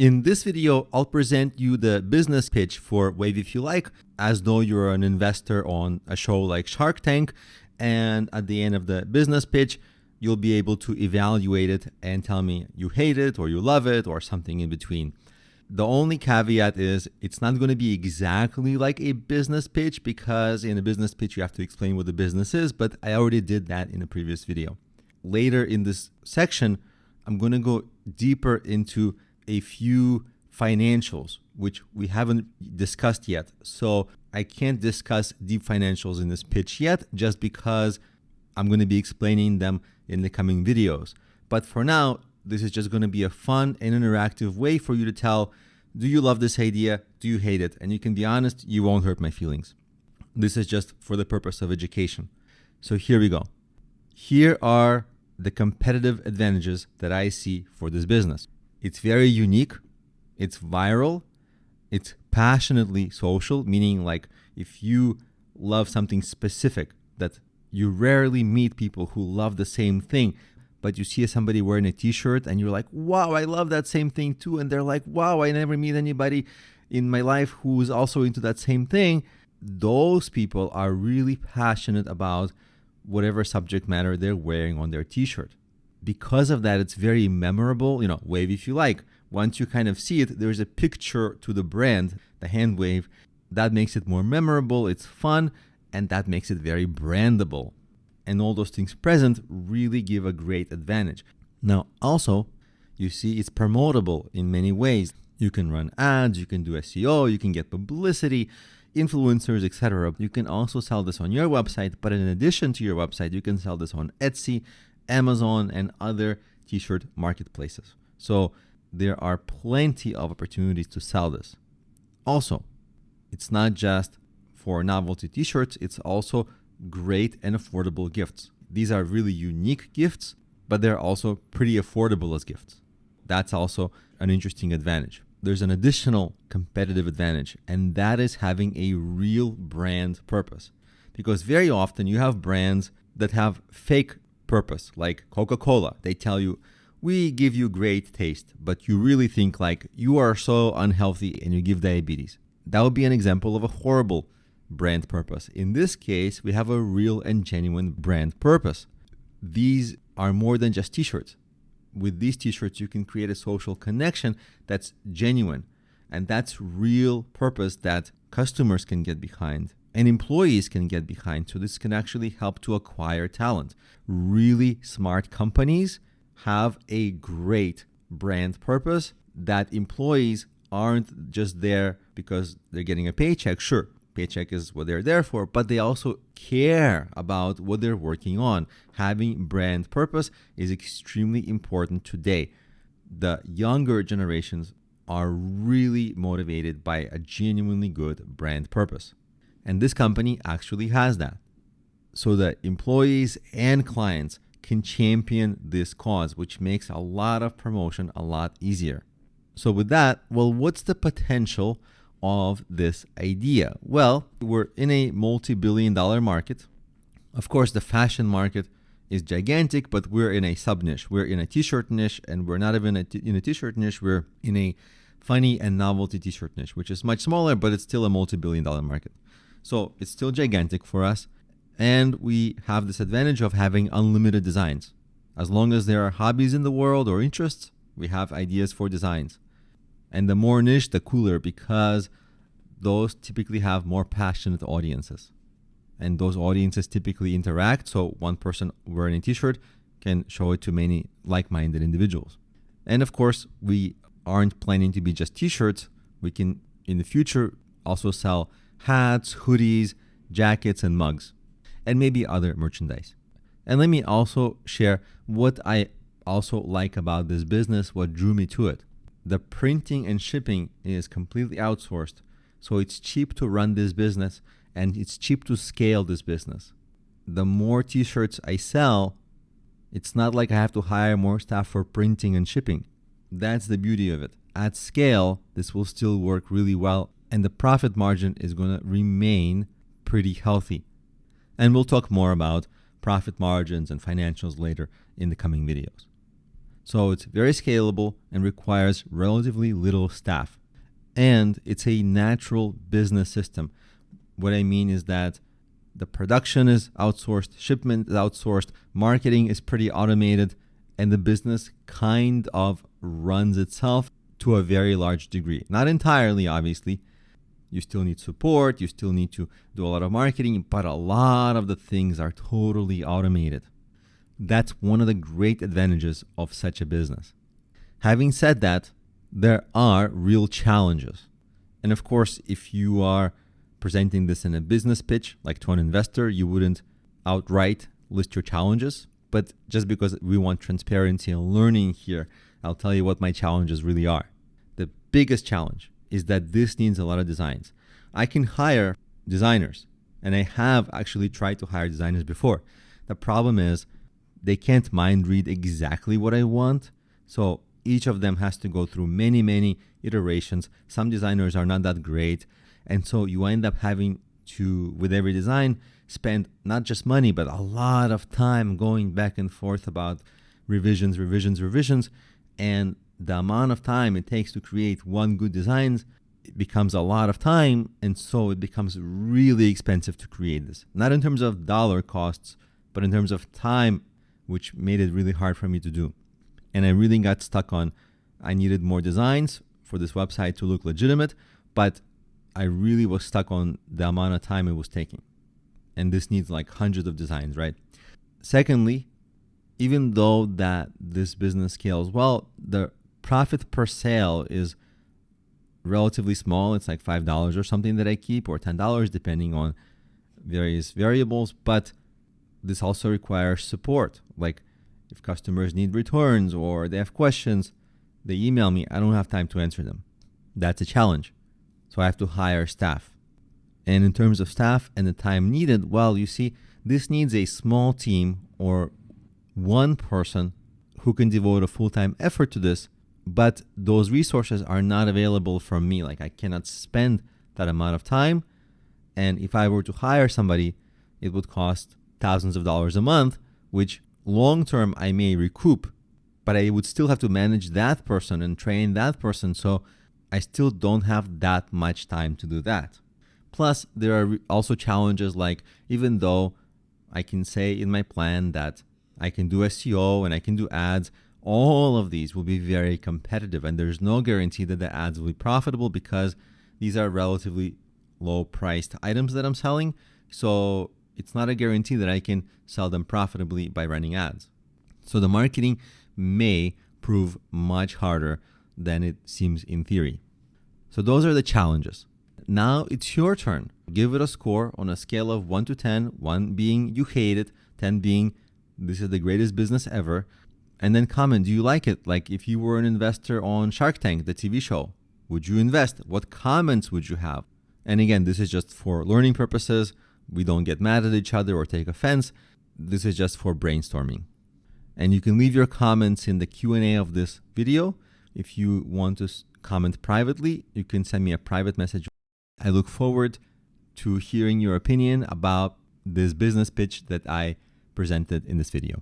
In this video, I'll present you the business pitch for Wave If You Like, as though you're an investor on a show like Shark Tank. And at the end of the business pitch, you'll be able to evaluate it and tell me you hate it or you love it or something in between. The only caveat is it's not going to be exactly like a business pitch, because in a business pitch, you have to explain what the business is, but I already did that in a previous video. Later in this section, I'm going to go deeper into a few financials, which we haven't discussed yet. So I can't discuss deep financials in this pitch yet, just because I'm going to be explaining them in the coming videos. But for now, this is just going to be a fun and interactive way for you to tell, do you love this idea? Do you hate it? And you can be honest, you won't hurt my feelings. This is just for the purpose of education. So here we go. Here are the competitive advantages that I see for this business. It's very unique, it's viral, it's passionately social, meaning like if you love something specific that you rarely meet people who love the same thing, but you see somebody wearing a t-shirt and you're like, wow, I love that same thing too. And they're like, wow, I never meet anybody in my life who's also into that same thing. Those people are really passionate about whatever subject matter they're wearing on their t-shirt. Because of that, it's very memorable. Wave if you like. Once you kind of see it, there's a picture to the brand, the hand wave. That makes it more memorable. It's fun. And that makes it very brandable. And all those things present really give a great advantage. Now, also, you see it's promotable in many ways. You can run ads, you can do SEO, you can get publicity, influencers, etc. You can also sell this on your website, but in addition to your website, you can sell this on Etsy, Amazon, and other t-shirt marketplaces. So there are plenty of opportunities to sell this. Also, it's not just for novelty t-shirts, it's also great and affordable gifts. These are really unique gifts, but they're also pretty affordable as gifts. That's also an interesting advantage. There's an additional competitive advantage, and that is having a real brand purpose. Because very often you have brands that have fake purpose, like Coca-Cola. They tell you, we give you great taste, but you really think like you are so unhealthy and you give diabetes. That would be an example of a horrible brand purpose. In this case, we have a real and genuine brand purpose. These are more than just t-shirts. With these t-shirts, you can create a social connection that's genuine, and that's real purpose that customers can get behind and employees can get behind. So this can actually help to acquire talent. Really smart companies have a great brand purpose that employees aren't just there because they're getting a paycheck. Sure, paycheck is what they're there for, but they also care about what they're working on. Having brand purpose is extremely important today. The younger generations are really motivated by a genuinely good brand purpose. And this company actually has that. So that employees and clients can champion this cause, which makes a lot of promotion a lot easier. So with that, what's the potential of this idea? Well, we're in a multi-billion-dollar market. Of course, the fashion market is gigantic, but we're in a sub-niche. We're in a t-shirt niche, and we're not even in a t-shirt niche. We're in a funny and novelty t-shirt niche, which is much smaller, but it's still a multi-billion-dollar market. So it's still gigantic for us. And we have this advantage of having unlimited designs. As long as there are hobbies in the world or interests, we have ideas for designs. And the more niche, the cooler, because those typically have more passionate audiences. And those audiences typically interact. So one person wearing a t-shirt can show it to many like-minded individuals. And of course, we aren't planning to be just t-shirts. We can, in the future, also sell hats, hoodies, jackets, and mugs, and maybe other merchandise. And let me also share what I also like about this business, what drew me to it. The printing and shipping is completely outsourced, so it's cheap to run this business and it's cheap to scale this business. The more t-shirts I sell, it's not like I have to hire more staff for printing and shipping. That's the beauty of it. At scale, this will still work really well, and the profit margin is going to remain pretty healthy. And we'll talk more about profit margins and financials later in the coming videos. So it's very scalable and requires relatively little staff. And it's a natural business system. What I mean is that the production is outsourced, shipment is outsourced, marketing is pretty automated, and the business kind of runs itself to a very large degree. Not entirely, obviously. You still need support, you still need to do a lot of marketing, but a lot of the things are totally automated. That's one of the great advantages of such a business. Having said that, there are real challenges. And of course, if you are presenting this in a business pitch, like to an investor, you wouldn't outright list your challenges. But just because we want transparency and learning here, I'll tell you what my challenges really are. The biggest challenge is that this needs a lot of designs. I can hire designers, and I have actually tried to hire designers before. The problem is they can't mind read exactly what I want. So each of them has to go through many iterations. Some designers are not that great. And so you end up having to, with every design, spend not just money, but a lot of time going back and forth about revisions. And the amount of time it takes to create one good design, it becomes a lot of time. And so it becomes really expensive to create this. Not in terms of dollar costs, but in terms of time, which made it really hard for me to do. And I really got stuck on, I needed more designs for this website to look legitimate, but I really was stuck on the amount of time it was taking. And this needs like hundreds of designs, right? Secondly, even though that this business scales well, the profit per sale is relatively small. It's like $5 or something that I keep, or $10, depending on various variables. But this also requires support. Like if customers need returns or they have questions, they email me. I don't have time to answer them. That's a challenge. So I have to hire staff. And in terms of staff and the time needed, well, you see, this needs a small team or one person who can devote a full-time effort to this, but those resources are not available from me. Like I cannot spend that amount of time. And if I were to hire somebody, it would cost thousands of dollars a month, which long-term I may recoup, but I would still have to manage that person and train that person. So I still don't have that much time to do that. Plus, there are also challenges like, even though I can say in my plan that I can do SEO and I can do ads, all of these will be very competitive, and there's no guarantee that the ads will be profitable because these are relatively low priced items that I'm selling. So it's not a guarantee that I can sell them profitably by running ads. So the marketing may prove much harder than it seems in theory. So those are the challenges. Now it's your turn. Give it a score on a scale of 1 to 10, 1 being you hate it, 10 being this is the greatest business ever. And then comment, do you like it? Like if you were an investor on Shark Tank, the TV show, would you invest? What comments would you have? And again, this is just for learning purposes. We don't get mad at each other or take offense. This is just for brainstorming. And you can leave your comments in the Q&A of this video. If you want to comment privately, you can send me a private message. I look forward to hearing your opinion about this business pitch that I presented in this video.